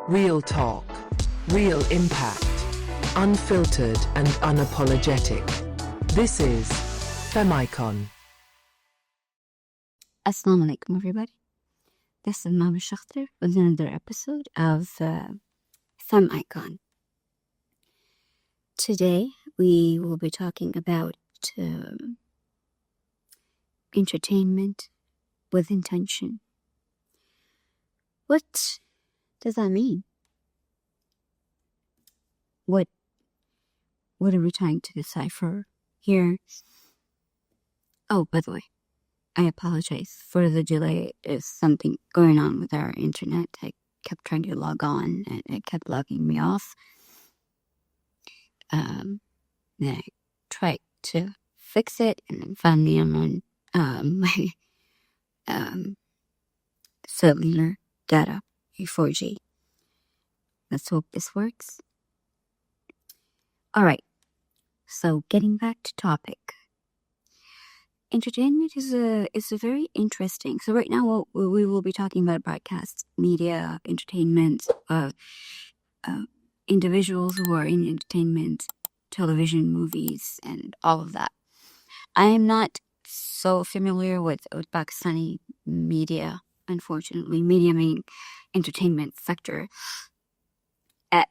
Real talk, real impact, unfiltered and unapologetic. This is FemmeIcon. Assalamu alaikum, everybody. This is Mahvish Akhtar with another episode of FemmeIcon. Today, we will be talking about entertainment with intention. What does that mean? What are we trying to decipher here? Oh, by the way, I apologize for the delay. There's something going on with our internet. I kept trying to log on and it kept logging me off. Then I tried to fix it, and then finally I'm on my cellular data, 4G. Let's hope this works. All right. So getting back to topic. Entertainment is a very interesting. So right now we will be talking about broadcast media, entertainment, individuals who are in entertainment, television, movies, and all of that. I am not so familiar with Pakistani media, unfortunately. Media meaning entertainment sector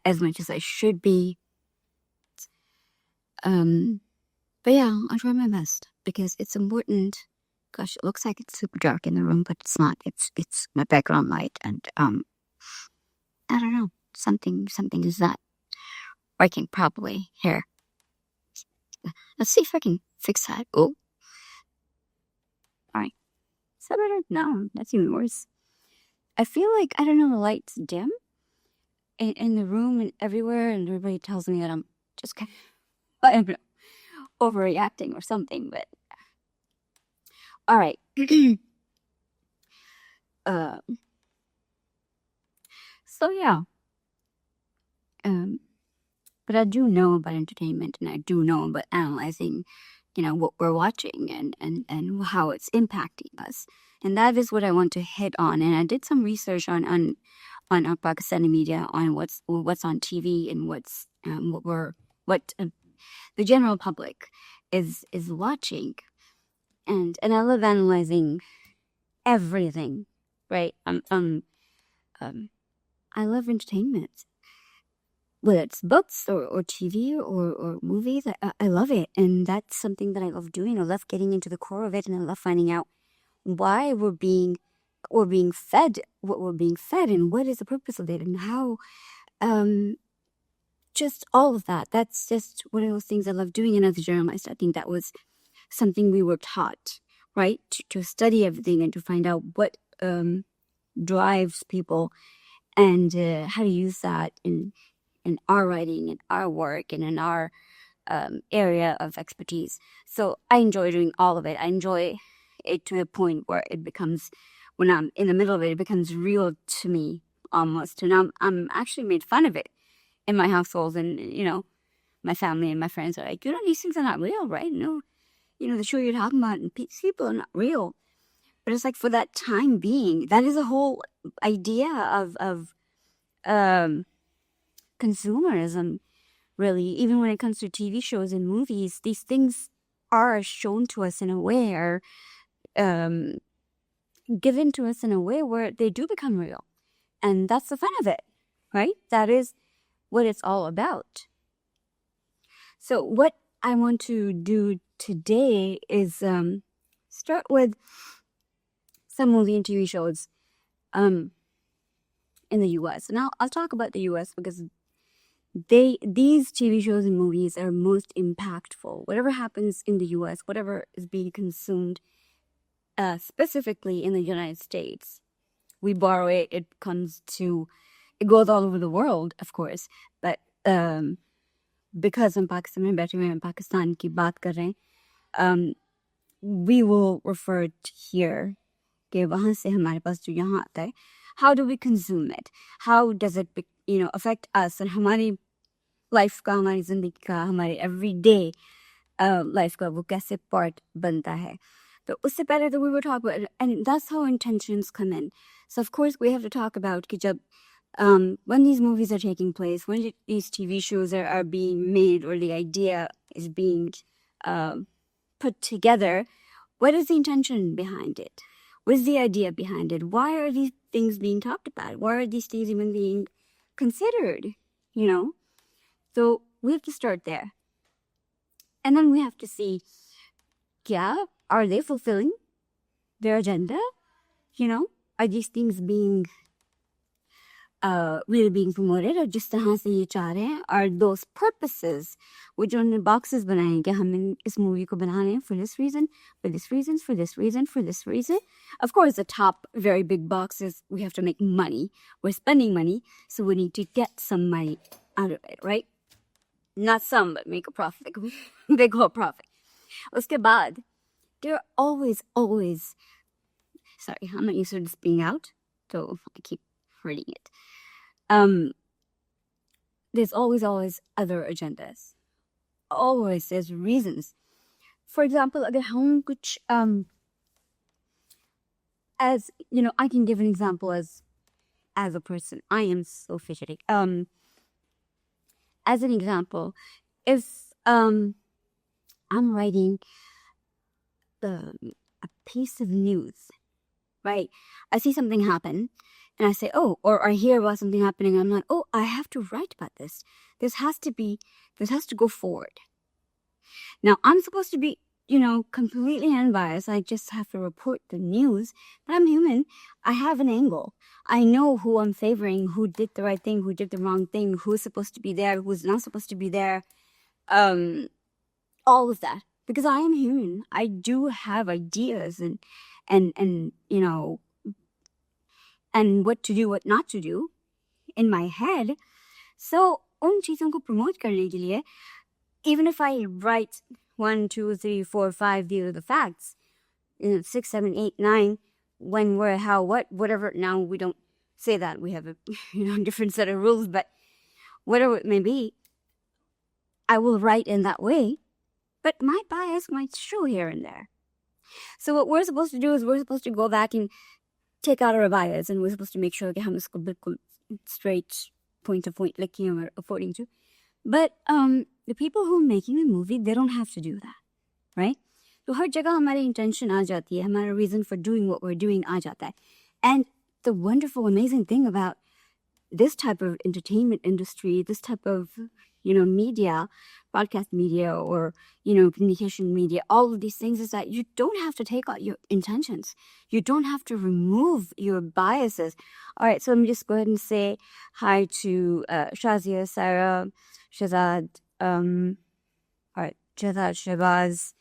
as much as I should be. But yeah, I'll try my best because it's important. Gosh, it looks like it's super dark in the room, but it's not. It's my background light, and I don't know. Something is not working properly here. Let's see if I can fix that. Oh, all right. Is that better? No, that's even worse. I feel like, I don't know, the light's dim in the room and everywhere, and everybody tells me that I'm just kind of, I don't know, overreacting or something, but all right. So yeah. But I do know about entertainment, and I do know about analyzing, what we're watching and how it's impacting us. And that is what I want to hit on. And I did some research on our Pakistani media, on what's on TV and what the general public is watching. And I love analyzing everything, right? I love entertainment. Whether it's books or TV or movies, I love it. And that's something that I love doing. I love getting into the core of it, and I love finding out why we're being fed what we're being fed, and what is the purpose of it, and how, just all of that. That's just one of those things I love doing. And as a journalist, I think that was something we were taught, right? To study everything and to find out what drives people, and how to use that in our writing, in our work, and in our area of expertise. So I enjoy doing all of it. I enjoy it to a point where it becomes, when I'm in the middle of it, it becomes real to me almost. And I'm actually made fun of it in my household, and my family and my friends are like, these things are not real, right? No, the show you're talking about, and these people are not real. But it's like, for that time being, that is a whole idea of consumerism, really. Even when it comes to TV shows and movies, these things are shown to us in a way, or given to us in a way where they do become real. And that's the fun of it, right? That is what it's all about. So what I want to do today is start with some movie and TV shows in the US. And I'll talk about the US because these TV shows and movies are most impactful. Whatever happens in the US, whatever is being consumed specifically in the United States, we borrow it. It goes all over the world, of course. But because हम पाकिस्तान में बैठे हुए हैं, पाकिस्तान की बात कर रहे हैं, we will refer to here कि वहाँ से हमारे पास जो यहाँ आता है, how do we consume it? How does it affect us, and हमारी life का, हमारी जिंदगी का, हमारे everyday life का वो कैसे part बनता है. But उससे पहले that we were talking about, and that's how intentions come in. So of course we have to talk about कि जब when these movies are taking place, when these TV shows are being made, or the idea is being put together, what is the intention behind it? What is the idea behind it? Why are these things being talked about? Why are these things even being considered? So we have to start there. And then we have to see, are they fulfilling their agenda? Are these things being really being promoted, or जिस तरह से ये चाह रहे हैं, are those purposes which उन्होंने boxes बनाए हैं कि हम इस movie को बना रहे हैं for this reason, for this reason, for this reason, for this reason. Of course, the top very big box is we have to make money. We're spending money, so we need to get some money out of it, right? Not some, but make a profit. Big whole profit. उसके बाद, there are always, sorry, I'm not used to this being out, so I keep reading it. There's always other agendas. Always there's reasons. For example, अगर हम कुछ as I can give an example as a person. I am so fidgety. As an example, if I'm writing a piece of news, right? I see something happen, and I say, oh, or I hear about something happening, and I'm like, oh, I have to write about this. This has to go forward. Now, I'm supposed to be, completely unbiased. I just have to report the news, but I'm human. I have an angle. I know who I'm favoring, who did the right thing, who did the wrong thing, who's supposed to be there, who's not supposed to be there. All of that. Because I am human. I do have ideas and what to do, what not to do in my head. So, उन चीज़ों को promote करने के लिए, even if I write 1, 2, 3, 4, 5, these are the facts, 6, 7, 8, 9, when, where, how, what, whatever. Now we don't say that. We have a different set of rules, but whatever it may be, I will write in that way. But my bias might show here and there. So what we're supposed to do is we're supposed to go back and take out our bias, and we're supposed to make sure that हम इसको बिल्कुल straight point to point लिखें or according to. But the people who are making the movie, they don't have to do that, right? तो हर जगह हमारी intention आ जाती है, हमारा reason for doing what we're doing आ जाता है. And the wonderful, amazing thing about this type of entertainment industry, this type of media, broadcast media, or communication media, all of these things, is that you don't have to take out your intentions. You don't have to remove your biases. All right, so let me just go ahead and say hi to Shazia, Sarah, Shazad, all right, Shazad, Shabazz,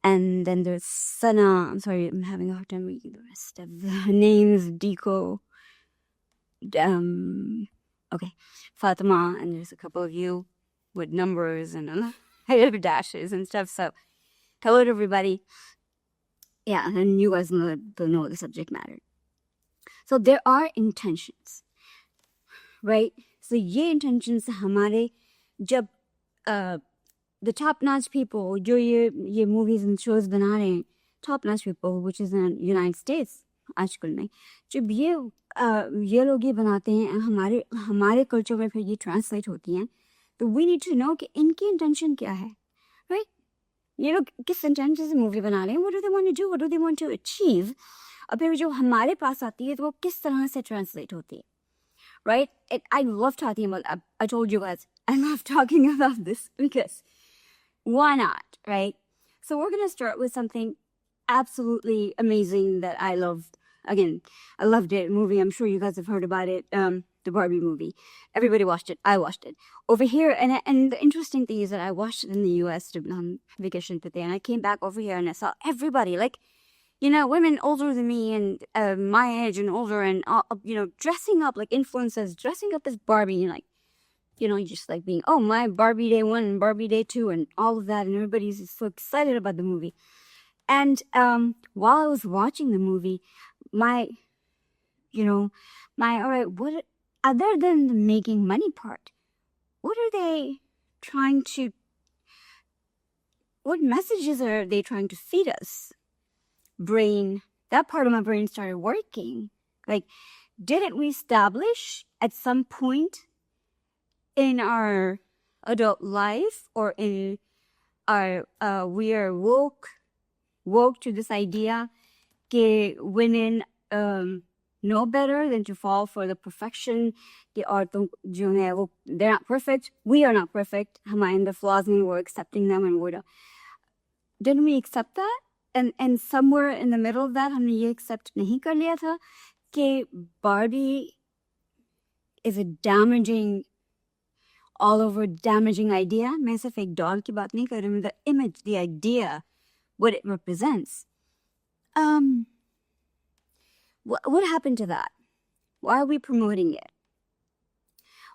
and then there's Sana. I'm sorry, I'm having a hard time reading the rest of the names. Deco, okay, Fatima, and there's a couple of you with numbers and dashes and stuff. So, hello to everybody. Yeah, and you guys know the subject matter. So there are intentions, right? So ये intentions हमारे जब the top-notch people जो ये movies and shows बना रहे हैं, top-notch people, which is in the United States आजकल में, जब ये लोग ये बनाते हैं, हमारे culture में फिर ये translate होती हैं, तो we need to know कि इनकी intention क्या है, right? ये लोग किस intention से movie बना रहे हैं, what do they want to do, what do they want to achieve, और फिर जो हमारे पास आती है तो वो किस तरह से translate होती है, right? I love talking about, I told you guys, I love talking about this because why not, right? So we're going to start with something absolutely amazing that I loved. Again, I loved it. Movie, I'm sure you guys have heard about it. The Barbie movie. Everybody watched it. I watched it. Over here, and the interesting thing is that I watched it in the US on vacation today, and I came back over here and I saw everybody, like, women older than me and my age and older, and dressing up like influencers, dressing up as Barbie, and like, just like being, oh, my Barbie Day 1 and Barbie Day 2 and all of that, and everybody's just so excited about the movie. And while I was watching the movie, all right, what, other than the making money part, what messages are they trying to feed us? That part of my brain started working. Like, didn't we establish at some point in our adult life or in our we are woke to this idea that women know better than to fall for the perfection कि औरतों जो है वो they're not perfect, we are not perfect, हमारे अंदर flaws नहीं, we're accepting them and we're didn't we accept that? And somewhere in the middle of that हमने ये accept नहीं कर लिया था कि Barbie is a damaging all over damaging idea. मैं सिर्फ एक doll की बात नहीं कर रही हूँ, the image, the idea, what it represents. What happened to that? Why are we promoting it?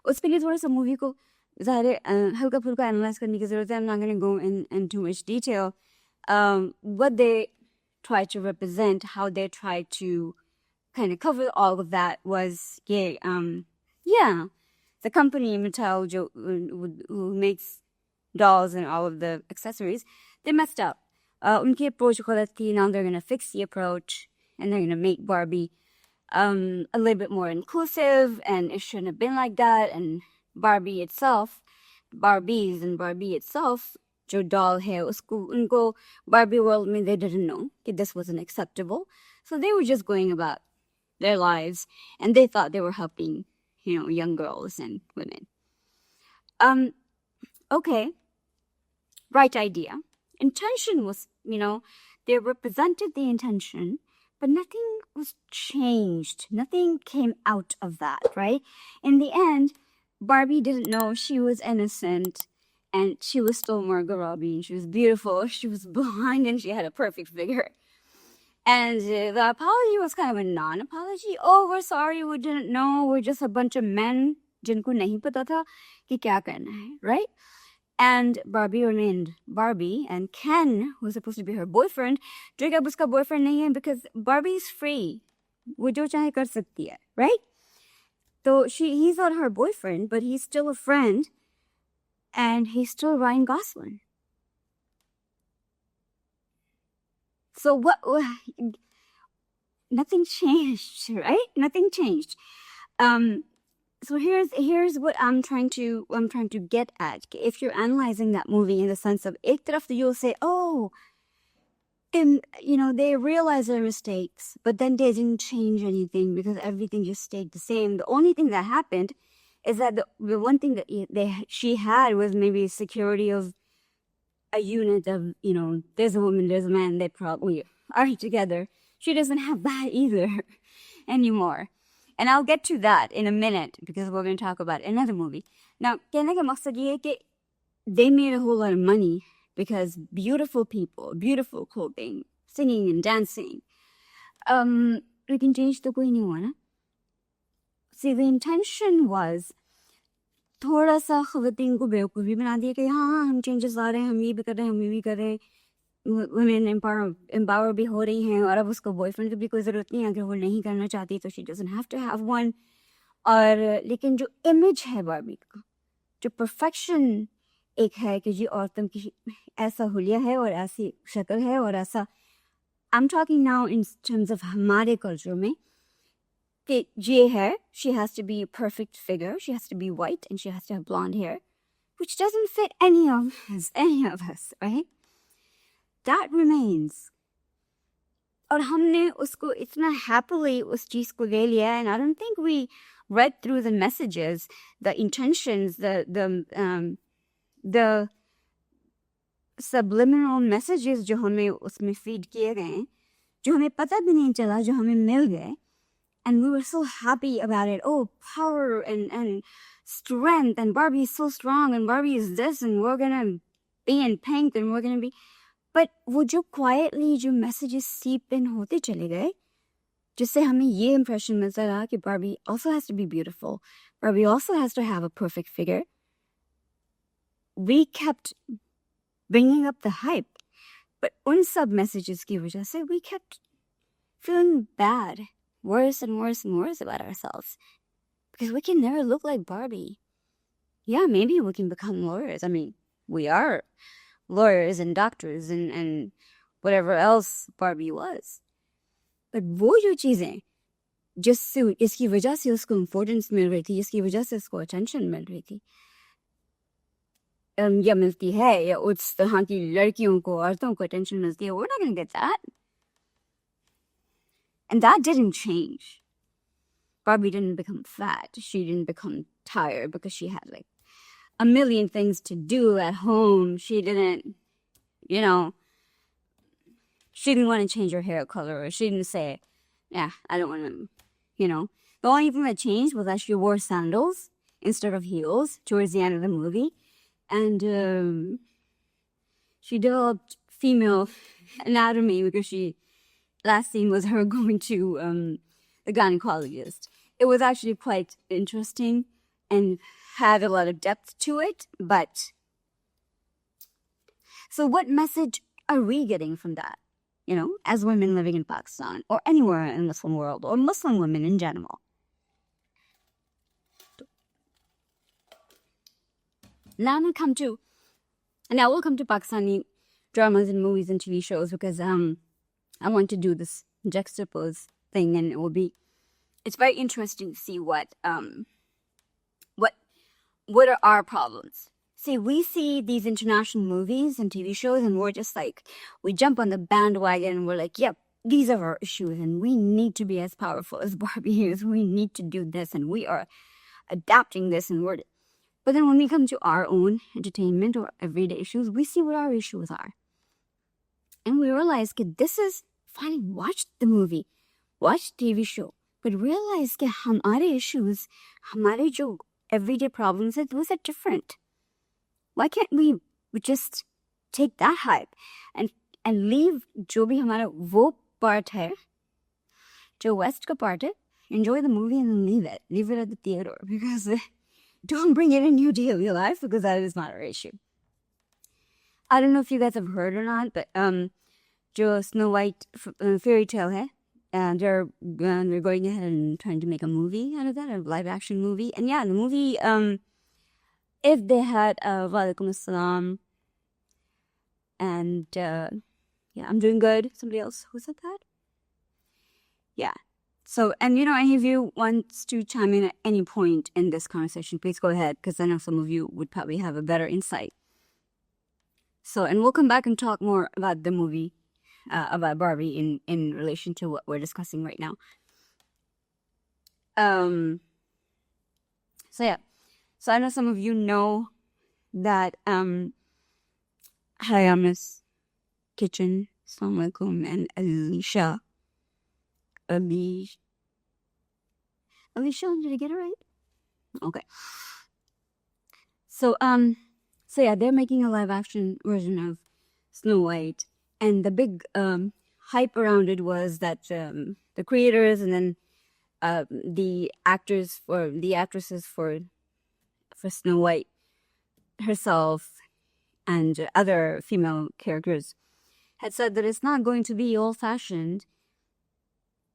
उसके लिए थोड़ा सा मूवी को ज़ाहिर हल्का फुल्का एनालाइज करने की ज़रूरत है. I'm not going to go in too much detail. What they try to represent, how they try to kind of cover all of that was, the company Mattel who makes dolls and all of the accessories, they messed up. उनकी approach गलत थी. Now they're going to fix the approach and they're going to make Barbie a little bit more inclusive, and it shouldn't have been like that. And Barbie itself, जो doll है उनको Barbie world में they didn't know that this wasn't acceptable, so they were just going about their lives and they thought they were helping, young girls and women. Okay, right idea. Intention was, they represented the intention, but nothing was changed. Nothing came out of that, right? In the end, Barbie didn't know she was innocent and she was still Margot Robbie and she was beautiful. She was blonde and she had a perfect figure. And the apology was kind of a non-apology. Oh, we're sorry, we didn't know. We're just a bunch of men जिनको नहीं पता था कि क्या करना है, right? And Barbie remained Barbie, and Ken was supposed to be her boyfriend. जो अब उसका boyfriend नहीं है because Barbie is free. वो जो चाहे कर सकती है, right? So he's not her boyfriend, but he's still a friend, and he's still Ryan Gosling. So what? Nothing changed, right? Nothing changed. So here's what I'm trying to get at. If you're analyzing that movie in the sense of एक तरफ you'll say, oh, and they realized their mistakes, but then they didn't change anything because everything just stayed the same. The only thing that happened is that the one thing that she had was maybe security of a unit of, there's a woman, there's a man, they probably are together. She doesn't have that either anymore. And I'll get to that in a minute because we're going to talk about another movie. Now, कहने का मकसद ये है कि they made a whole lot of money because beautiful people, beautiful clothing, singing and dancing. लेकिन change तो कोई नहीं हुआ ना. See, the intention was थोड़ा सा ख़वातीन को बेवकूफ़ भी बना दिया कि हाँ हम changes ला रहे हैं, हम ये भी कर रहे हैं, हम ये भी कर रहे हैं. Women empower भी हो रही हैं और अब उसको boyfriend की भी कोई ज़रूरत नहीं है. अगर वो नहीं करना चाहती तो she doesn't have to have one. और लेकिन जो image है Barbie का, जो perfection एक है कि जी औरतों की ऐसा हुलिया है और ऐसी शक्ल है और ऐसा, I'm talking now in terms of हमारे culture में कि ये है, she has to be a perfect figure, she has to be white and she has to have blonde hair, which doesn't fit any of us, right? That remains. और हमने उसको इतना happily उस चीज़ को ले लिया, and I don't think we read through the messages, the intentions, the subliminal messages जो हमें उसमें feed किए गए, जो हमें पता भी नहीं चला, जो हमें मिल गए, and we were so happy about it. Oh, power and strength, and Barbie is so strong, and Barbie is this, and we're gonna be in pink, and we're gonna be. But वो जो quietly जो messages seep in होते चले गए, जिससे हमें ये impression मिलता रहा कि Barbie also has to be beautiful, Barbie also has to have a perfect figure. We kept bringing up the hype, but उन सब messages की वजह से we kept feeling bad, worse and worse and worse about ourselves, because we can never look like Barbie. Yeah, maybe we can become lawyers. I mean, we are lawyers and doctors and whatever else Barbie was. But वो जो चीज़ें जिससे इसकी वजह से उसको importance मिल रही थी, इसकी वजह से उसको अटेंशन मिल रही थी या मिलती है, या उस तरह की लड़कियों को, औरतों को अटेंशन मिलती है, we're not going to get that. And that didn't change. Barbie didn't become fat. She didn't become tired because she had like a million things to do at home. She didn't, you know, she didn't want to change her hair color, or she didn't say, yeah, I don't want to, you know. The only thing that changed was that she wore sandals instead of heels towards the end of the movie. And she developed female anatomy because last scene was her going to the gynecologist. It was actually quite interesting and had a lot of depth to it. But so what message are we getting from that? You know, as women living in Pakistan or anywhere in the Muslim world, or Muslim women in general. Now we'll come to Pakistani dramas and movies and TV shows, because I want to do this juxtapose thing, and it's very interesting to see what are our problems. See, we see these international movies and TV shows, and we're just like, we jump on the bandwagon and we're like, yep, these are our issues, and we need to be as powerful as Barbie is. We need to do this, and we are adapting this, and but then when we come to our own entertainment or everyday issues, we see what our issues are. And we realize that this is fine. Watch the movie, watch the TV show, but realize that hamare issues, hamare jo everyday problems, those are different. Why can't we just take that hype and leave jo bhi hamara wo part hai, jo West ka part hai, enjoy the movie and then leave it at the theater, because don't bring it into your daily life, because that is not our issue. I don't know if you guys have heard or not, but jo Snow White fairy tale hai, and they're going ahead and trying to make a movie out of that, a live action movie. And yeah, the movie, if they had Walaikum Assalam, and yeah, I'm doing good. Somebody else, who said that? Yeah. So, and you know, any of you wants to chime in at any point in this conversation, please go ahead, because I know some of you would probably have a better insight. So, and we'll come back and talk more about the movie, about Barbie in relation to what we're discussing right now. So yeah. So I know some of you know that Hayamis Kitchen, Assalamu alaikum, and Alicia, did I get it right? Okay. So yeah, they're making a live action version of Snow White, and the big hype around it was that the creators and then the actresses for Snow White herself and other female characters had said that it's not going to be old-fashioned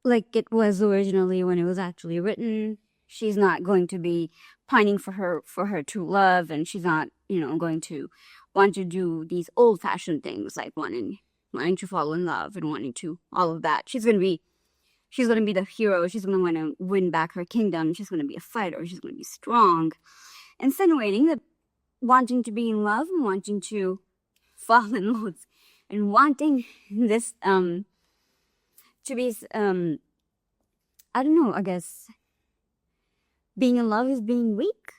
like it was originally when it was actually written. She's not going to be pining for her true love, and she's not, going to want to do these old-fashioned things like wanting to fall in love and wanting to all of that. She's gonna be the hero. She's gonna want to win back her kingdom. She's gonna be a fighter. She's gonna be strong, insinuating that wanting to be in love and wanting to fall in love and wanting this to be I don't know, I guess being in love is being weak,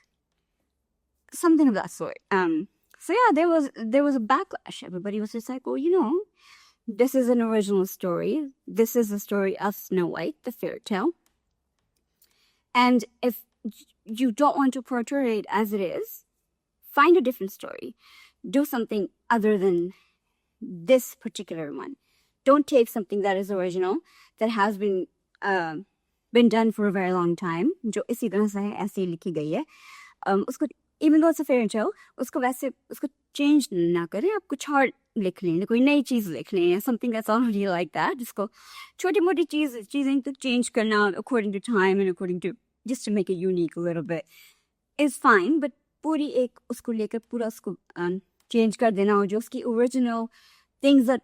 something of that sort. So yeah, there was a backlash. Everybody was just like, well, this is an original story. This is the story of Snow White, the fairy tale. And if you don't want to portray it as it is, find a different story. Do something other than this particular one. Don't take something that is original, that has been done for a very long time, जो इसी तरह से ऐसे लिखी गई है. उसको even though it's a fairy tale, उसको change ना करें. आप कुछ और लिख लें, कोई नई चीज़ लिख लें, something that's already like that. जिसको छोटी-मोटी चीज़ें तो change करना according to time and according to, just to make it unique a little bit, is fine. But पूरी एक उसको लेकर पूरा उसको change कर देना, और जो उसकी original things that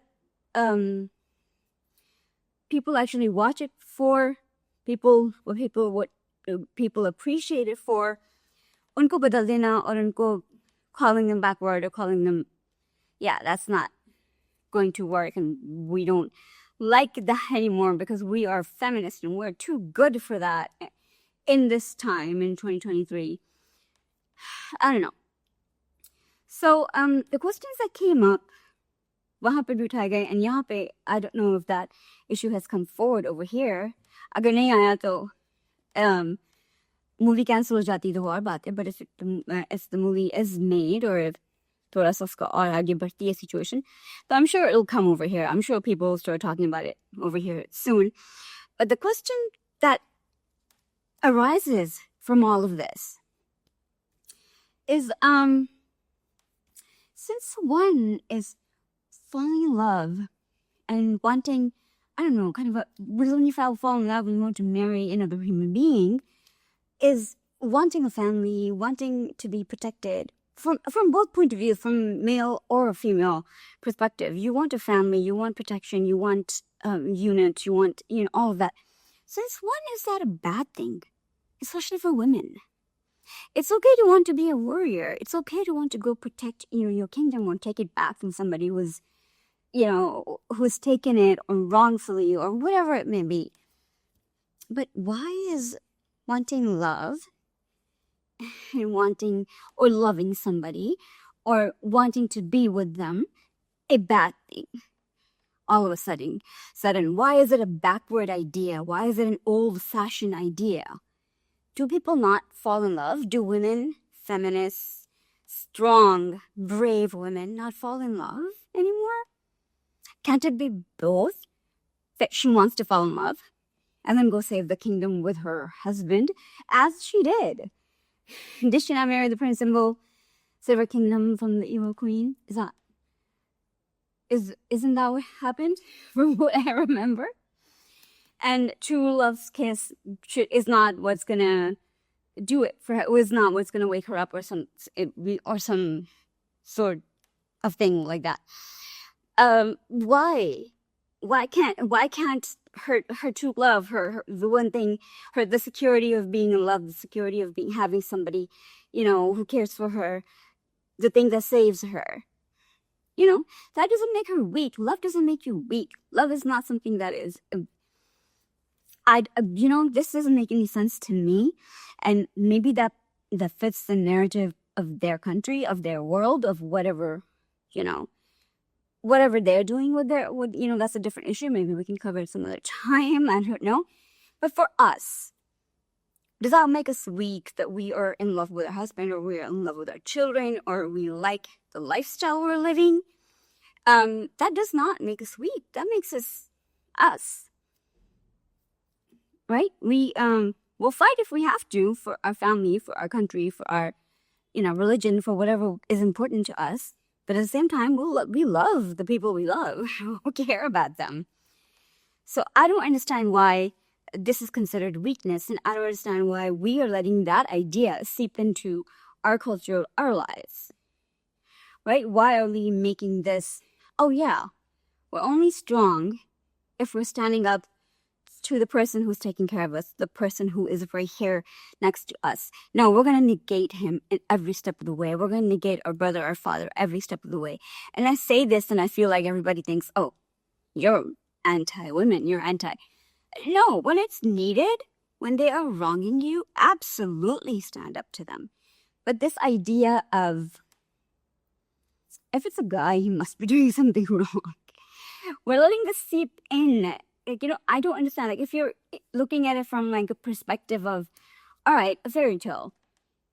people actually watch it for, what people appreciate it for, unko badal dena or unko calling them backward or calling them, yeah, that's not going to work, and we don't like that anymore because we are feminists and we're too good for that in this time in 2023. I don't know. So the questions that came up, wahan pe bhi uthaye gaye, and yahan pe, I don't know if that issue has come forward over here. Agar nahi aaya to movie cancel ho jati to aur baat hai, but if the movie is made, or if thoda sa uska aur aage badhti hai situation, so I'm sure it'll come over here. I'm sure people will start talking about it over here soon. But the question that arises from all of this is, since one is falling in love and wanting, I don't know, kind of when you fall in love and you want to marry another human being, is wanting a family, wanting to be protected from both point of view, from male or female perspective. You want a family, you want protection, you want units, you want, all of that. Since when is that a bad thing? Especially for women. It's okay to want to be a warrior. It's okay to want to go protect, your kingdom or take it back from somebody who's taken it or wrongfully or whatever it may be. But why is wanting love and wanting or loving somebody or wanting to be with them a bad thing? All of a sudden, why is it a backward idea? Why is it an old-fashioned idea? Do people not fall in love? Do women, feminists, strong, brave women not fall in love anymore? Can't it be both? That she wants to fall in love and then go save the kingdom with her husband, as she did. Did she not marry the prince and go save her kingdom from the evil queen? Isn't that what happened, from what I remember? And true love's kiss is not what's gonna do it for her. It was not what's gonna wake her up or some sort of thing like that. Why can't her true love, the one thing, the security of being in love, the security of having somebody, who cares for her, the thing that saves her, that doesn't make her weak. Love doesn't make you weak. Love is not something that is. This doesn't make any sense to me, and maybe that fits the narrative of their country, of their world, of whatever, whatever they're doing with that's a different issue. Maybe we can cover it some other time. I don't know. But for us, does that make us weak that we are in love with our husband, or we are in love with our children, or we like the lifestyle we're living? That does not make us weak. That makes us us. Right? We'll fight if we have to for our family, for our country, for our, religion, for whatever is important to us. But at the same time, we love the people we love. We care about them. So I don't understand why this is considered weakness, and I don't understand why we are letting that idea seep into our culture, our lives. Right? Why are we making this, oh yeah, we're only strong if we're standing up to the person who's taking care of us, the person who is right here next to us. No, we're going to negate him in every step of the way. We're going to negate our brother, our father, every step of the way. And I say this and I feel like everybody thinks, oh, you're anti-women, you're anti. No, when it's needed, when they are wronging you, absolutely stand up to them. But this idea of, if it's a guy, he must be doing something wrong. We're letting this seep in. I don't understand. If you're looking at it from a perspective of, all right, a fairy tale.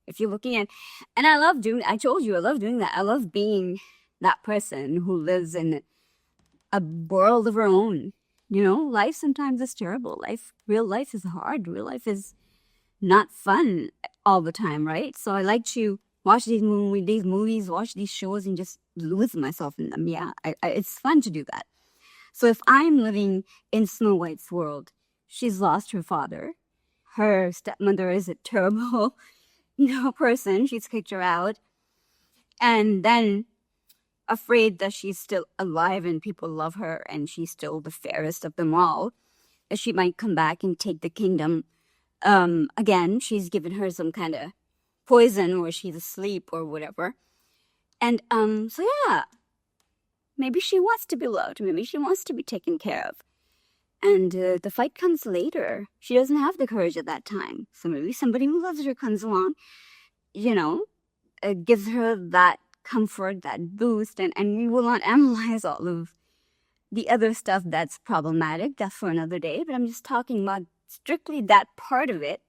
If you're looking at, and I love doing that. I love being that person who lives in a world of her own. Life sometimes is terrible. Real life is hard. Real life is not fun all the time, right? So I like to watch these movies, watch these shows, and just lose myself in them. Yeah, it's fun to do that. So if I'm living in Snow White's world, she's lost her father. Her stepmother is a terrible, person. She's kicked her out. And then afraid that she's still alive and people love her and she's still the fairest of them all, she might come back and take the kingdom. Again, she's given her some kind of poison, or she's asleep or whatever. And so yeah, maybe she wants to be loved. Maybe she wants to be taken care of. And the fight comes later. She doesn't have the courage at that time. So maybe somebody who loves her comes along, gives her that comfort, that boost. And we will not analyze all of the other stuff that's problematic. That's for another day. But I'm just talking about strictly that part of it.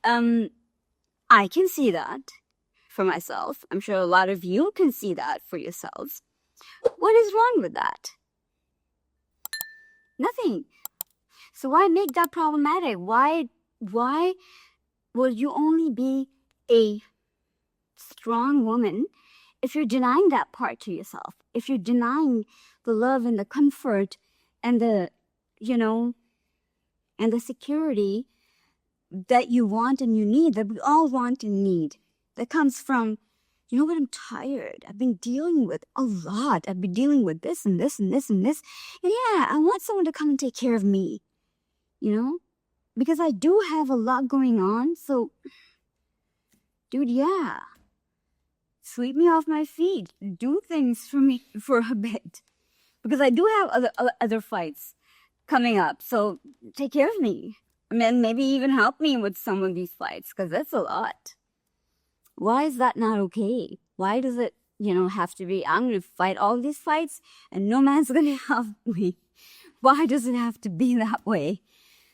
I can see that for myself. I'm sure a lot of you can see that for yourselves. What is wrong with that? Nothing. So why make that problematic? Why will you only be a strong woman if you're denying that part to yourself? If you're denying the love and the comfort and the, and the security that you want and you need, that we all want and need, that comes from, you know what, I'm tired. I've been dealing with a lot. I've been dealing with this and this and this and this. And yeah, I want someone to come and take care of me, because I do have a lot going on. So, dude, yeah, sweep me off my feet. Do things for me for a bit, because I do have other fights coming up. So take care of me. I mean, maybe even help me with some of these fights, because that's a lot. Why is that not okay? Why does it, have to be, I'm going to fight all these fights and no man's going to help me? Why does it have to be that way?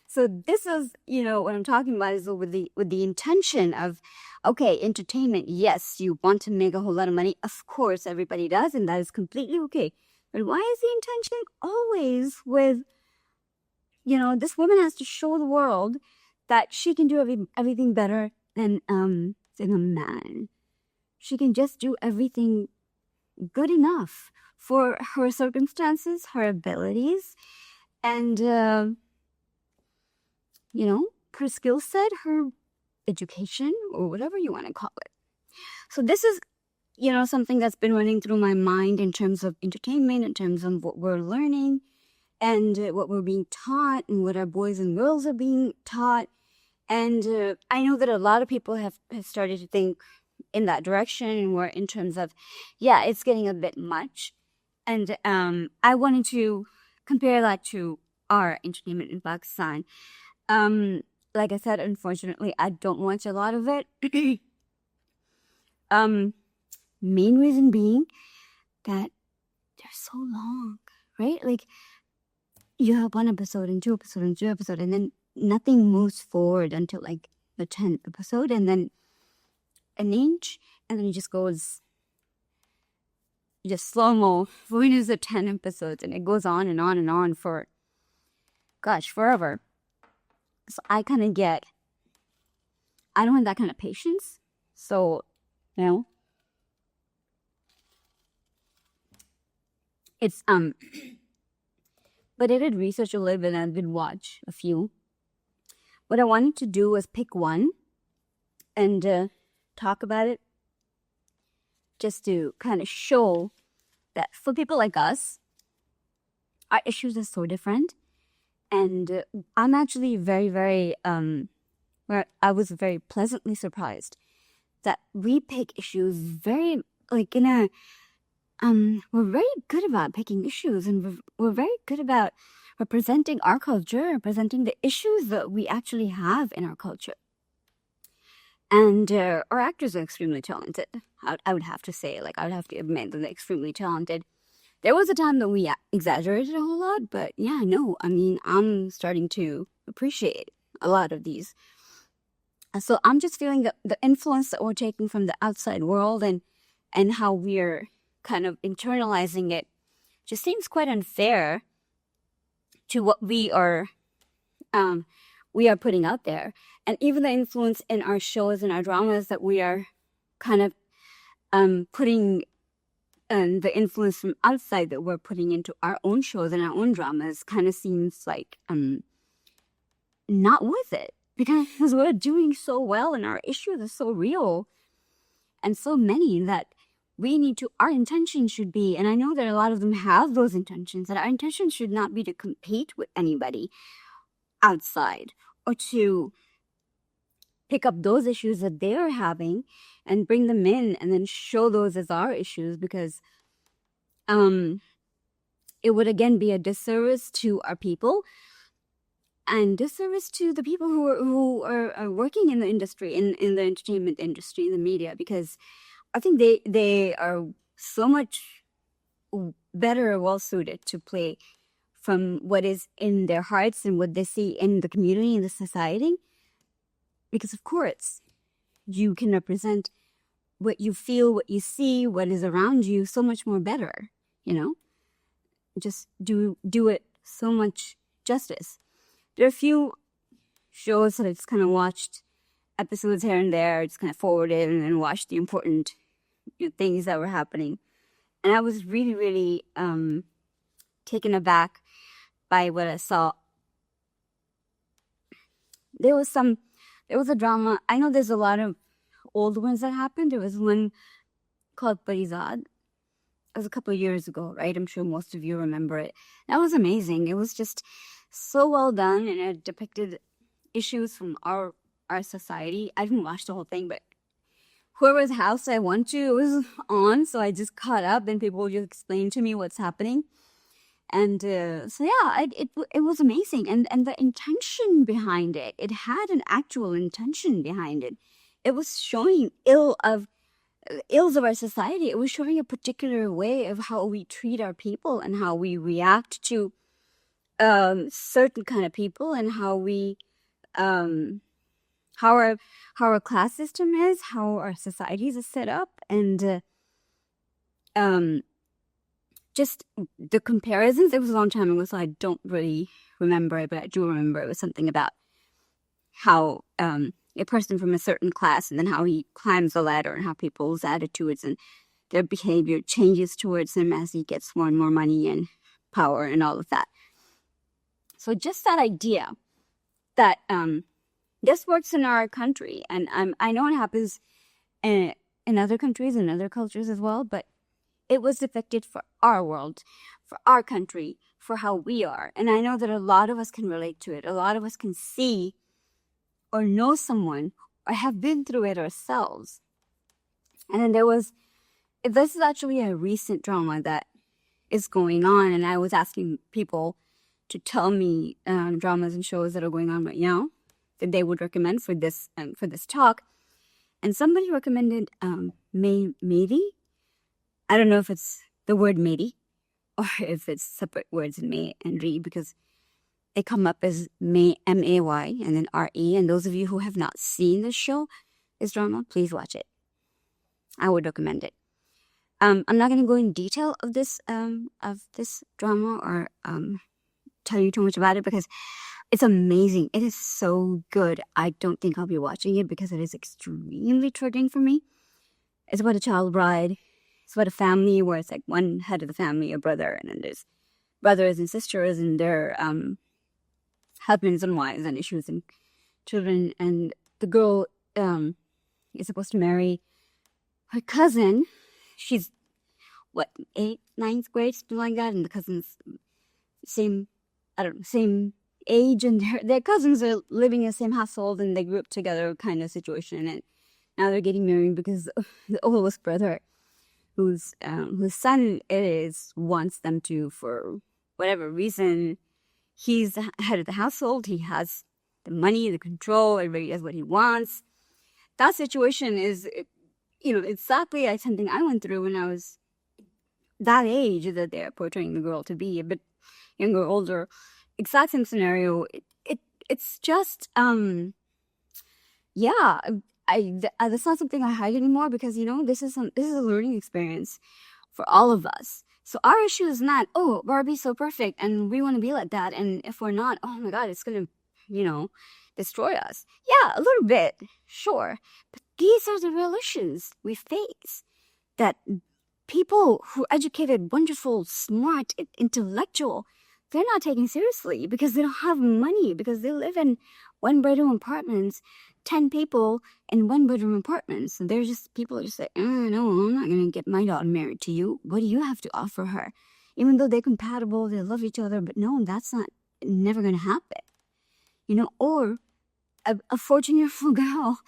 So this is, what I'm talking about is with the intention of, okay, entertainment. Yes, you want to make a whole lot of money. Of course, everybody does, and that is completely okay. But why is the intention always with, this woman has to show the world that she can do everything better than a man. She can just do everything good enough for her circumstances, her abilities, and her skill set, her education, or whatever you want to call it. So this is something that's been running through my mind in terms of entertainment, in terms of what we're learning and what we're being taught and what our boys and girls are being taught. And I know that a lot of people have started to think in that direction, and we're in terms of, yeah, it's getting a bit much. And I wanted to compare that to our entertainment in Pakistan. Like I said, unfortunately, I don't watch a lot of it. Main reason being that they're so long, right? Like, you have one episode and two episodes, and then nothing moves forward until like the 10th episode, and then an inch, and then it just goes just slow-mo for the 10 episodes, and it goes on and on and on for, gosh, forever. So I don't have that kind of patience. So, it's, but I did research a little bit and I did watch a few. What I wanted to do was pick one and talk about it, just to kind of show that for people like us, our issues are so different. And I'm actually very, very, I was very pleasantly surprised that we pick issues very, like, we're very good about picking issues, and we're very good about representing our culture, representing the issues that we actually have in our culture. And our actors are extremely talented. I would have to say, I would have to admit that they're extremely talented. There was a time that we exaggerated a whole lot, but yeah, no, I mean, I'm starting to appreciate a lot of these. So I'm just feeling that the influence that we're taking from the outside world and how we're kind of internalizing it just seems quite unfair to what we are putting out there. And even the influence in our shows and our dramas that we are kind of putting, and the influence from outside that we're putting into our own shows and our own dramas kind of seems like not worth it, because we're doing so well and our issues are so real and so many that our intention should be, and I know that a lot of them have those intentions, that our intention should not be to compete with anybody. outside, or to pick up those issues that they are having and bring them in and then show those as our issues, because it would again be a disservice to our people and disservice to the people who are working in the industry, in the entertainment industry, in the media, because I think they are so much better, well suited to play from what is in their hearts and what they see in the community, in the society. Because of course, you can represent what you feel, what you see, what is around you so much more better, just do it so much justice. There are a few shows that I just kind of watched episodes here and there, just kind of forwarded and then watched the important things that were happening. And I was really, really taken aback by what I saw. There was a drama. I know there's a lot of old ones that happened. There was one called Parizad. It was a couple of years ago, right? I'm sure most of you remember it. That was amazing. It was just so well done, and it depicted issues from our society. I didn't watch the whole thing, but whoever's house I went to, it was on, so I just caught up, and people just explained to me what's happening. And so yeah, it was amazing, and the intention behind it had an actual intention behind it. It was showing ills of our society. It was showing a particular way of how we treat our people and how we react to certain kind of people, and how we how our class system is, how our societies are set up, and just the comparisons. It was a long time ago, so I don't really remember it, but I do remember it was something about how a person from a certain class, and then how he climbs the ladder, and how people's attitudes and their behavior changes towards him as he gets more and more money and power and all of that. So just that idea that this works in our country, and I know it happens in other countries and other cultures as well, but it was depicted for our world, for our country, for how we are. And I know that a lot of us can relate to it. A lot of us can see or know someone or have been through it ourselves. And then this is actually a recent drama that is going on, and I was asking people to tell me dramas and shows that are going on right now that they would recommend for this talk. And somebody recommended Maybe. I don't know if it's the word Maybe or if it's separate words in May and Re, because they come up as May, M-A-Y, and then R-E. And those of you who have not seen this show, this drama, please watch it. I would recommend it. I'm not going to go in detail of this drama or tell you too much about it, because it's amazing. It is so good. I don't think I'll be watching it because it is extremely triggering for me. It's about a child bride. It's about a family where it's like one head of the family, a brother, and then there's brothers and sisters and their husbands and wives and issues and children. And the girl is supposed to marry her cousin. She's, 8th, 9th grade, something like that. And the cousin's same age. And their cousins are living in the same household, and they grew up together kind of situation. And now they're getting married because the oldest brother, whose son it is, wants them to, for whatever reason. He's the head of the household. He has the money, the control. Everybody does what he wants. That situation is, exactly like something I went through when I was that age that they're portraying the girl to be, a bit younger, older. Exact same scenario. It's just, yeah. That's not something I hide anymore, because this is a learning experience for all of us. So our issue is not, oh, Barbie's so perfect and we want to be like that, and if we're not, oh my god, it's gonna destroy us. Yeah, a little bit, sure, but these are the real issues we face, that people who are educated, wonderful, smart, intellectual, they're not taken seriously because they don't have money, because they live in one-bedroom apartments, 10 people in one-bedroom apartments. And people are just like, no, I'm not going to get my daughter married to you. What do you have to offer her? Even though they're compatible, they love each other, but no, that's never going to happen. or a 14-year-old girl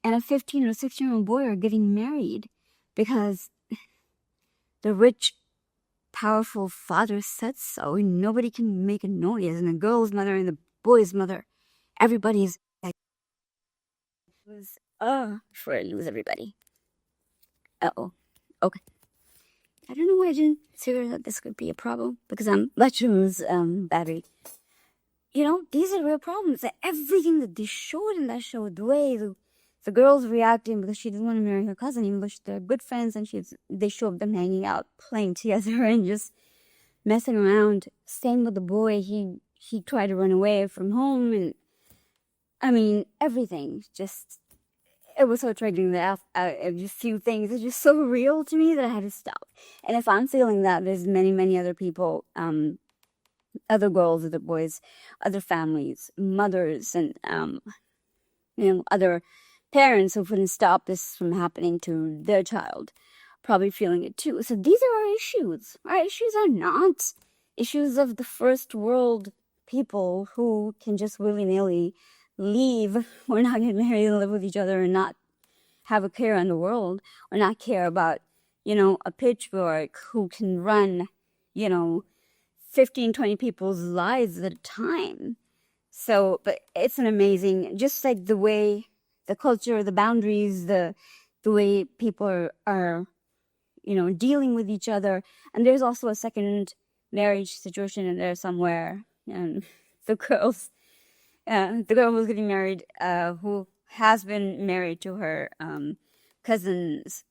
and a 15 or 16-year-old boy are getting married because the rich, powerful father said so, and nobody can make a noise, and the girl's mother and the boy's mother, everybody's like, before I lose everybody. Uh-oh. Okay. I don't know why I didn't figure that this could be a problem, because I'm Lecho's battery. These are real problems. That everything that they showed in that show, the way the girl's reacting because she doesn't want to marry her cousin, even though they're good friends, and they show them hanging out, playing together, and just messing around. Same with the boy. He tried to run away from home, and I mean, everything. Just, it was so triggering that just few things are just so real to me that I had to stop. And if I'm feeling that, there's many, many other people, other girls, other boys, other families, mothers, and other parents who couldn't stop this from happening to their child, probably feeling it too. So these are our issues. Our issues are not issues of the first world people who can just willy-nilly leave or not get married and live with each other and not have a care in the world, or not care about, a pitchfork who can run, 15, 20 people's lives at a time. So, but it's an amazing, just like the way, the culture, the boundaries, the way people are dealing with each other. And there's also a second marriage situation in there somewhere. And the girl who's getting married, who has been married to her cousins,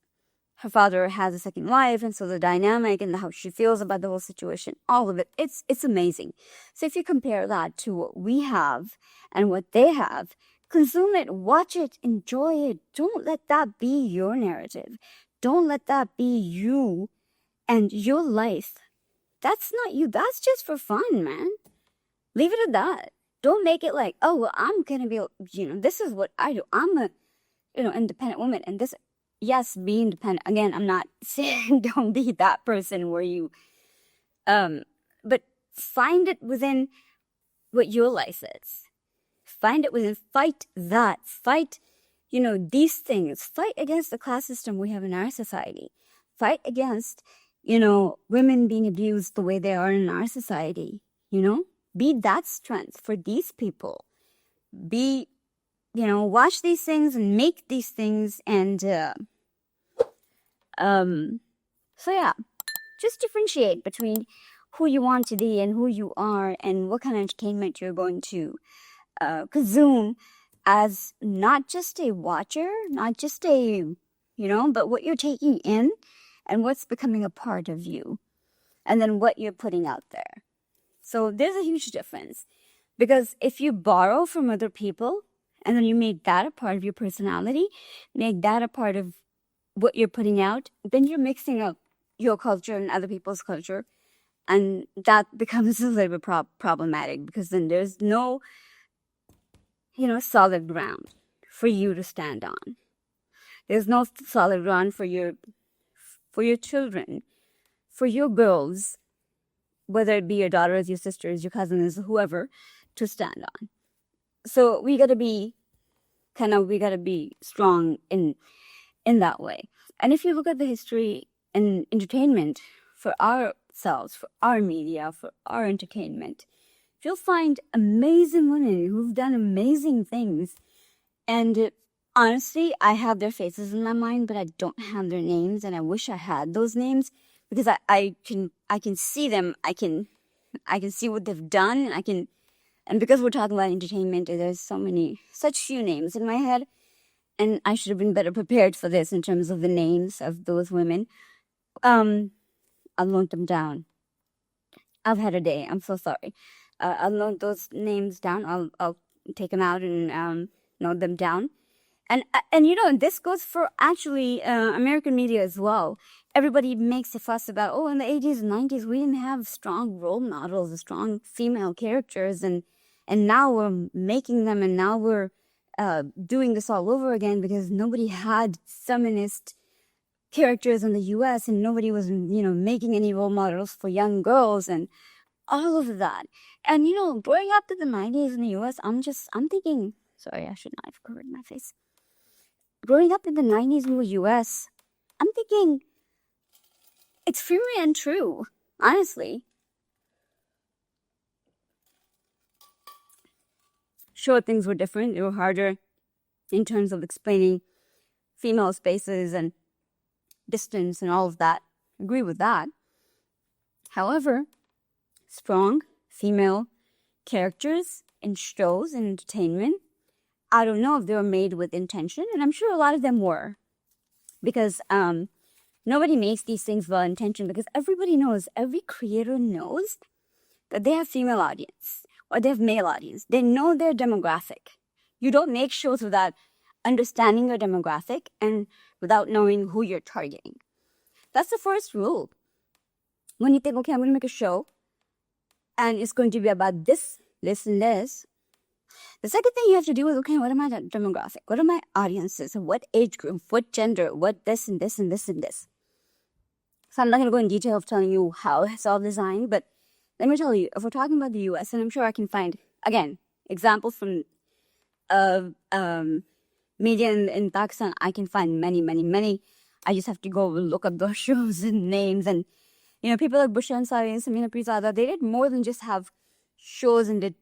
her father has a second wife, and so the dynamic and how she feels about the whole situation, all of it, it's amazing. So if you compare that to what we have and what they have, consume it, watch it, enjoy it. Don't let that be your narrative. Don't let that be you and your life. That's not you. That's just for fun, man. Leave it at that. Don't make it like, oh, well, I'm going to be, this is what I do. I'm a, independent woman. And this, yes, be independent. Again, I'm not saying don't be that person where you, but find it within what your life is. Find it within, fight that. Fight, these things. Fight against the class system we have in our society. Fight against, women being abused the way they are in our society, Be that strength for these people. Be, watch these things and make these things. And, so yeah, just differentiate between who you want to be and who you are and what kind of entertainment you're going to consume as not just a watcher, not just a, but what you're taking in and what's becoming a part of you, and then what you're putting out there. So there's a huge difference, because if you borrow from other people and then you make that a part of your personality, make that a part of what you're putting out, then you're mixing up your culture and other people's culture, and that becomes a little bit problematic, because then there's no, solid ground for you to stand on. There's no solid ground for your children, for your girls, whether it be your daughters, your sisters, your cousins, whoever, to stand on. So we gotta be strong in that way. And if you look at the history and entertainment for ourselves, for our media, for our entertainment, you'll find amazing women who've done amazing things. And honestly, I have their faces in my mind, but I don't have their names, and I wish I had those names, because I can see them, I can see what they've done, and because we're talking about entertainment, there's such few names in my head, and I should have been better prepared for this in terms of the names of those women. I'll note them down. I've had a day, I'm so sorry. I'll note those names down, I'll take them out and note them down. And this goes for actually American media as well. Everybody makes a fuss about, in the 80s and 90s, we didn't have strong role models, strong female characters, and now we're making them, and now we're doing this all over again because nobody had feminist characters in the U.S. and nobody was, making any role models for young girls. And all of that. And growing up in the 90s in the US, I'm thinking, sorry, I should not have covered my face. Growing up in the 90s in the US, I'm thinking it's very untrue, honestly. Sure, things were different. They were harder in terms of explaining female spaces and distance and all of that. Agree with that. However, strong female characters in shows and entertainment, I don't know if they were made with intention, and I'm sure a lot of them were. Because nobody makes these things without intention, because everybody knows, every creator knows that they have female audience or they have male audience. They know their demographic. You don't make shows without understanding your demographic and without knowing who you're targeting. That's the first rule. When you think, okay, I'm going to make a show and it's going to be about this, and this. The second thing you have to do is, okay, what are my demographic? What are my audiences? What age group? What gender? What this and this and this and this? So I'm not going to go in detail of telling you how it's all designed, but let me tell you, if we're talking about the US, and I'm sure I can find, again, examples from media in Pakistan, I can find many, many, many. I just have to go look up those shows and names. And, people like Busha Ansari and Samina Pirzada, they did more than just have shows and did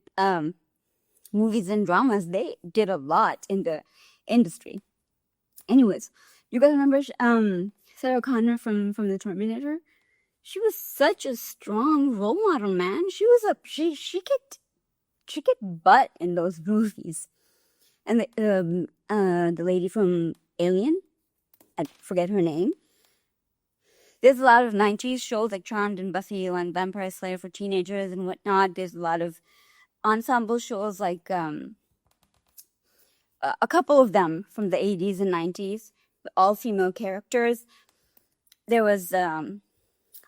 movies and dramas. They did a lot in the industry. Anyways, you guys remember Sarah Connor from the Terminator? She was such a strong role model, man. She kicked butt in those movies. And the lady from Alien, I forget her name. There's a lot of 90s shows like Charmed and Buffy and Vampire Slayer for teenagers and whatnot. There's a lot of ensemble shows like a couple of them from the 80s and 90s, all female characters. There was a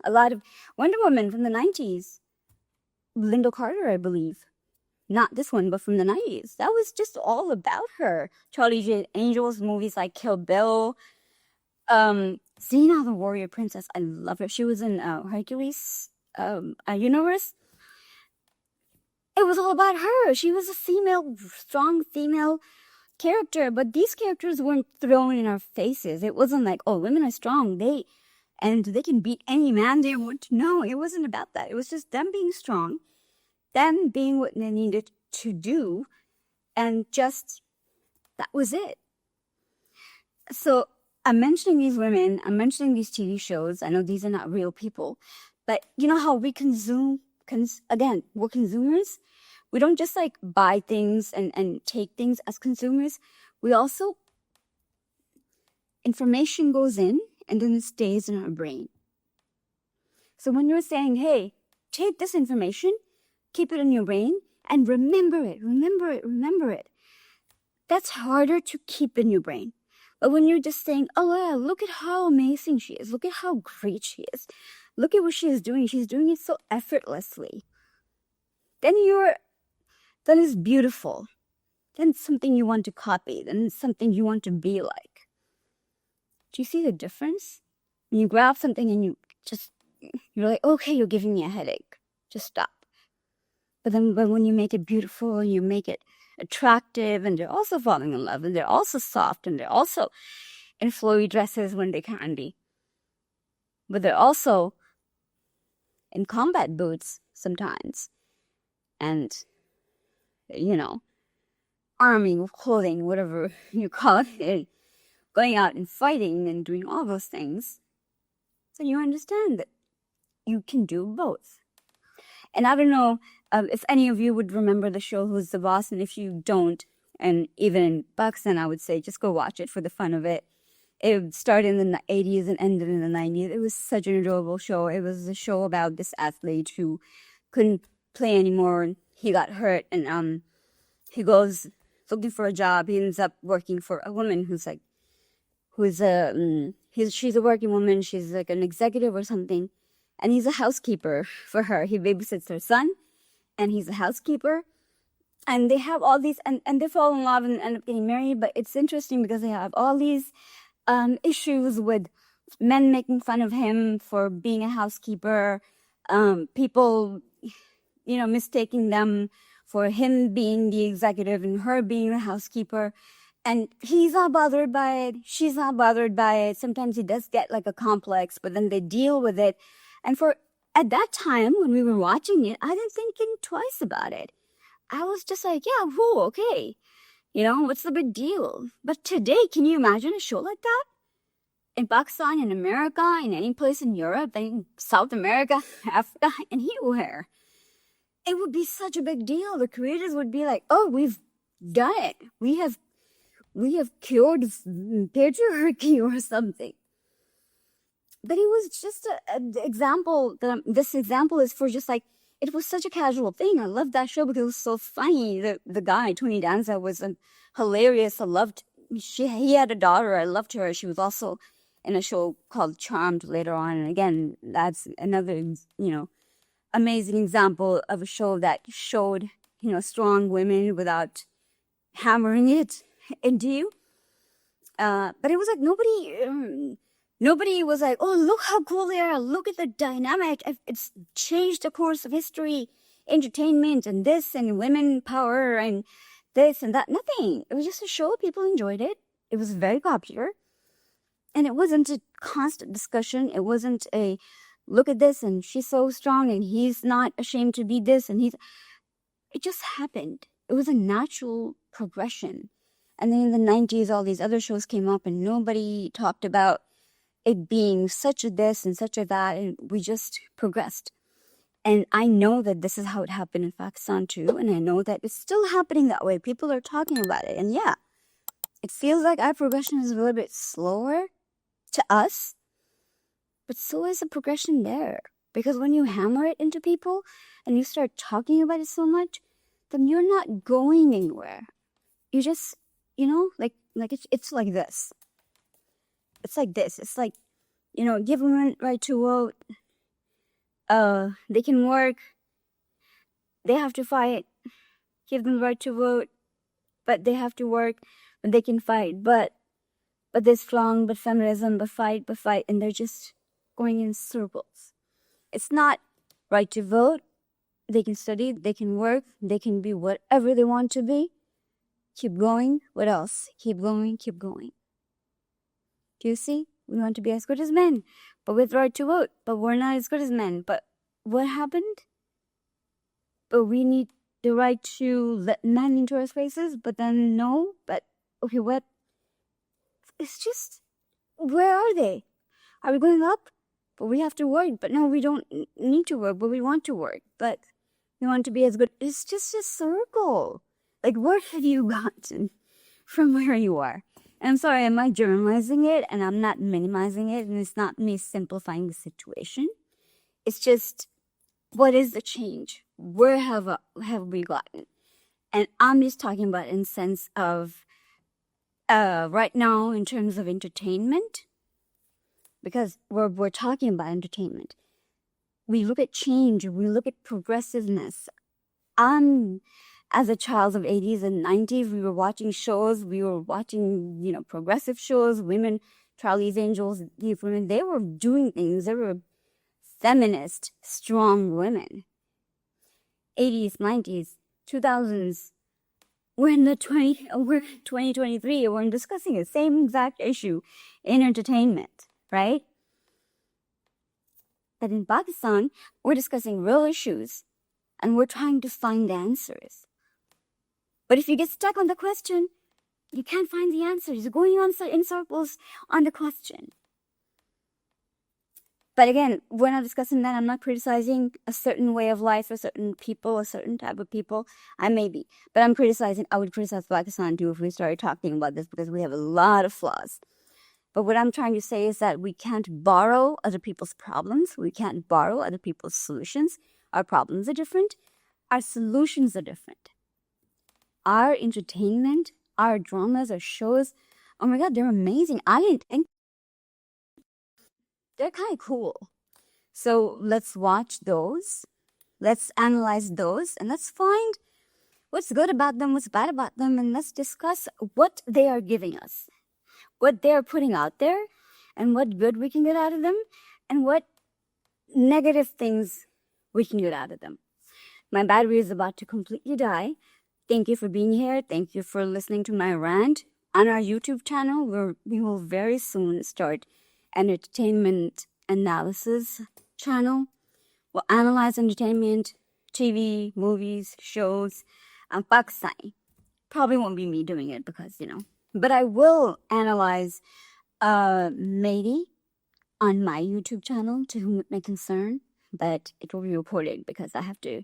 lot of Wonder Woman from the 90s. Linda Carter, I believe. Not this one, but from the 90s. That was just all about her. Charlie J. Angel's movies like Kill Bill. Xena the Warrior Princess, I love her. She was in Hercules universe. It was all about her. She was a strong female character, but these characters weren't thrown in our faces. It wasn't like, oh, women are strong. They can beat any man they want. No, it wasn't about that. It was just them being strong, them being what they needed to do, and just that was it. So I'm mentioning these women, I'm mentioning these TV shows. I know these are not real people, but you know how we consume, again, we're consumers. We don't just like buy things and take things as consumers. We also, information goes in and then it stays in our brain. So when you're saying, hey, take this information, keep it in your brain, and remember it. That's harder to keep in your brain. But when you're just saying, oh, yeah, look at how amazing she is. Look at how great she is. Look at what she is doing. She's doing it so effortlessly. Then it's beautiful. Then it's something you want to copy. Then it's something you want to be like. Do you see the difference? When you grab something and you're like, okay, you're giving me a headache. Just stop. But when you make it beautiful, you make it attractive, and they're also falling in love, and they're also soft, and they're also in flowy dresses when they can be. But they're also in combat boots sometimes. And, army clothing, whatever you call it, going out and fighting and doing all those things. So you understand that you can do both. And I don't know if any of you would remember the show Who's the Boss, and if you don't, and even in Pakistan, I would say just go watch it for the fun of it. It started in the 80s and ended in the 90s. It was such an enjoyable show. It was a show about this athlete who couldn't play anymore. He got hurt, and he goes looking for a job. He ends up working for a woman she's a working woman. She's like an executive or something, and he's a housekeeper for her. He babysits her son, and he's a housekeeper. And they have all these, and they fall in love and end up getting married. But it's interesting because they have all these issues with men making fun of him for being a housekeeper, People, mistaking them for him being the executive and her being the housekeeper. And he's not bothered by it. She's not bothered by it. Sometimes he does get like a complex, but then they deal with it. And at that time when we were watching it, I didn't think twice about it. I was just like, yeah, whoo, okay. What's the big deal? But today, can you imagine a show like that? In Pakistan, in America, in any place in Europe, in South America, Africa, anywhere. It would be such a big deal. The creators would be like, oh, we've done it. We have cured patriarchy or something. But it was just an example. This example is for just like, it was such a casual thing. I loved that show because it was so funny. The guy, Tony Danza, was hilarious. He had a daughter. I loved her. She was also in a show called Charmed later on. And again, that's another, amazing example of a show that showed, strong women without hammering it into you. But it was like nobody was like, oh, look how cool they are. Look at the dynamic. It's changed the course of history, entertainment and this and women power and this and that. Nothing. It was just a show. People enjoyed it. It was very popular. And it wasn't a constant discussion. It wasn't a look at this and she's so strong and he's not ashamed to be this and it just happened. It was a natural progression. And then in the 90s, all these other shows came up and nobody talked about it being such a this and such a that, and we just progressed. And I know that this is how it happened in Pakistan too, and I know that it's still happening that way. People are talking about it, and yeah, it feels like our progression is a little bit slower to us, but so is the progression there. Because when you hammer it into people and you start talking about it so much, then you're not going anywhere. You just, it's like this. It's like this. It's like, give women right to vote. They can work. They have to fight. Give them right to vote. But they have to work. But they can fight. But they're strong. But feminism. But fight. And they're just going in circles. It's not right to vote. They can study. They can work. They can be whatever they want to be. Keep going. What else? Keep going. Keep going. Do you see? We want to be as good as men, but with right to vote, but we're not as good as men. But what happened? But we need the right to let men into our spaces, but then no, but okay, what? It's just, where are they? Are we going up? But we have to work, but no, we don't need to work, but we want to work, but we want to be as good. It's just a circle. Like, where have you gotten from where you are? And I'm sorry, I'm not generalizing it and I'm not minimizing it, and it's not me simplifying the situation. It's just, what is the change? Where have we gotten? And I'm just talking about in sense of right now in terms of entertainment, because we're talking about entertainment. We look at change, we look at progressiveness. As a child of 80s and 90s, we were watching shows. We were watching, progressive shows. Women, Charlie's Angels, these women, they were doing things. They were feminist, strong women. 80s, 90s, 2000s. We're 2023. We're discussing the same exact issue in entertainment, right? But in Pakistan, we're discussing real issues and we're trying to find the answers. But if you get stuck on the question, you can't find the answers. You're going on in circles on the question. But again, we're not discussing that. I'm not criticizing a certain way of life, a certain people, a certain type of people. I may be. But I would criticize Pakistan too if we started talking about this, because we have a lot of flaws. But what I'm trying to say is that we can't borrow other people's problems. We can't borrow other people's solutions. Our problems are different. Our solutions are different. Our entertainment, our dramas, our shows, oh my God, they're amazing. I didn't think they're kind of cool. So let's watch those. Let's analyze those, and let's find what's good about them, what's bad about them, and let's discuss what they are giving us, what they're putting out there, and what good we can get out of them, and what negative things we can get out of them. My battery is about to completely die. Thank you for being here. Thank you for listening to my rant. On our YouTube channel, we will very soon start an entertainment analysis channel. We'll analyze entertainment, TV, movies, shows, and Pakistani. Probably won't be me doing it because, But I will analyze Mady on my YouTube channel, to whom it may concern. But it will be recorded because I have to...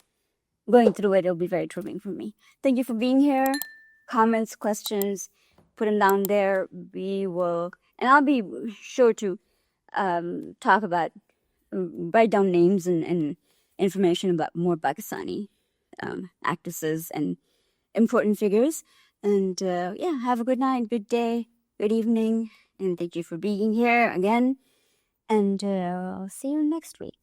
Going through it, it'll be very triggering for me. Thank you for being here. Comments, questions, put them down there. We will... And I'll be sure to talk about... write down names and information about more Pakistani actresses and important figures. And have a good night, good day, good evening. And thank you for being here again. And I'll see you next week.